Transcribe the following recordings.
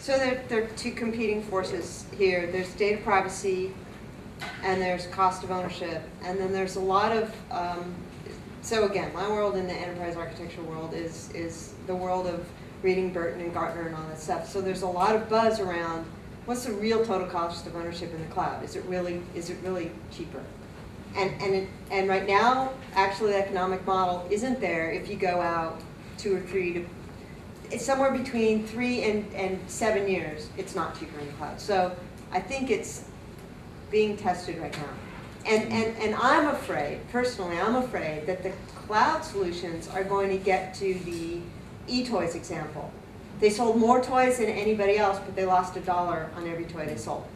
So there are two competing forces here. There's data privacy, and there's cost of ownership, and then there's a lot of. So again, my world in the enterprise architecture world is the world of reading Burton and Gartner and all that stuff. So there's a lot of buzz around what's the real total cost of ownership in the cloud? Is it really cheaper? And right now, actually, the economic model isn't there. If you go out 2 or 3 to, it's somewhere between 3 and 7 years. It's not cheaper in the cloud. So I think it's being tested right now. And I'm afraid, personally, I'm afraid that the cloud solutions are going to get to the eToys example. They sold more toys than anybody else, but they lost $1 on every toy they sold,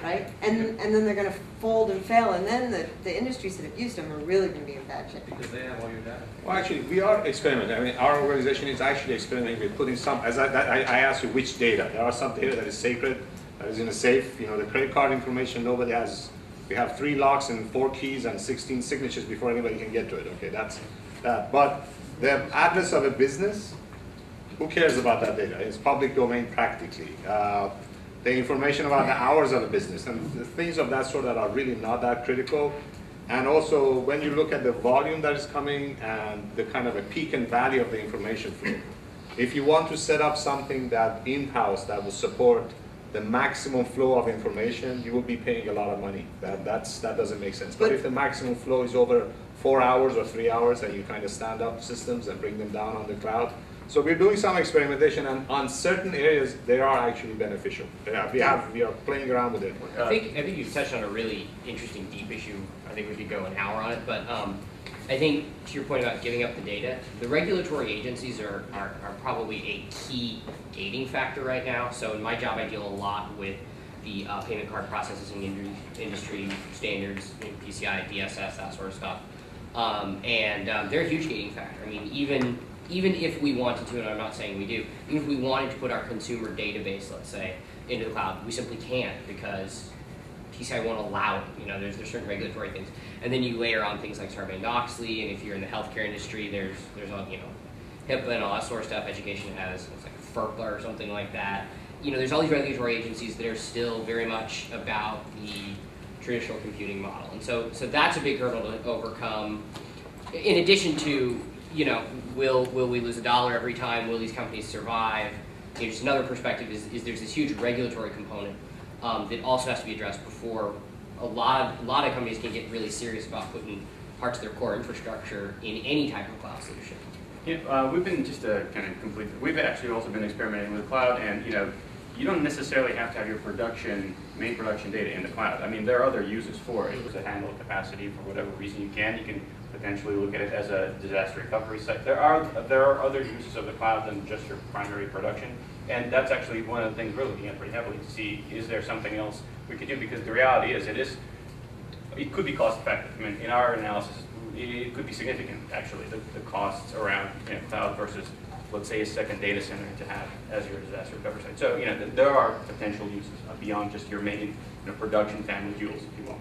right? And then they're going to fold and fail, and then the industries that have used them are really going to be in bad shape. Because they have all your data. Well, actually, we are experimenting. I mean, our organization is actually experimenting with putting some, as I asked you, which data. There are some data that is sacred, that is in a safe. You know, the credit card information, nobody has. We have 3 locks and 4 keys and 16 signatures before anybody can get to it. Okay, that's that. But the address of a business, who cares about that data? It's public domain practically. The information about the hours of a business and the things of that sort that are really not that critical. And also, when you look at the volume that is coming and the kind of a peak and valley of the information flow, if you want to set up something that in-house that will support the maximum flow of information, you will be paying a lot of money. That doesn't make sense. But if the maximum flow is over 4 hours or 3 hours, then you kind of stand up systems and bring them down on the cloud. So we're doing some experimentation, and on certain areas, they are actually beneficial. We are playing around with it. I think you've touched on a really interesting, deep issue. I think we could go an hour on it, but I think to your point about giving up the data, the regulatory agencies are probably a key gating factor right now. So in my job, I deal a lot with the payment card processing industry standards, PCI, DSS, that sort of stuff, and they're a huge gating factor. I mean, even if we wanted to, and I'm not saying we do, even if we wanted to put our consumer database, let's say, into the cloud, we simply can't because PCI won't allow it. You know, there's certain regulatory things, and then you layer on things like Sarbanes-Oxley, and if you're in the healthcare industry, there's all, you know, HIPAA and all that sort of stuff. Education has it's like FERPA or something like that. You know, there's all these regulatory agencies that are still very much about the traditional computing model, and so that's a big hurdle to overcome. In addition to, you know, will we lose $1 every time? Will these companies survive? You know, just another perspective is there's this huge regulatory component that also has to be addressed before a lot of companies can get really serious about putting parts of their core infrastructure in any type of cloud solution. Yeah, we've been just to kind of complete. We've actually also been experimenting with cloud, and you know, you don't necessarily have to have your main production data in the cloud. I mean, there are other uses for it to handle capacity for whatever reason you can. You can potentially look at it as a disaster recovery site. There are other uses of the cloud than just your primary production, and that's actually one of the things we're looking at pretty heavily to see, is there something else we could do? Because the reality is it could be cost effective. I mean, in our analysis, it could be significant actually, the costs around, you know, cloud versus, let's say, a second data center to have as your disaster recovery site. So, you know, there are potential uses beyond just your main, you know, production family jewels, if you will.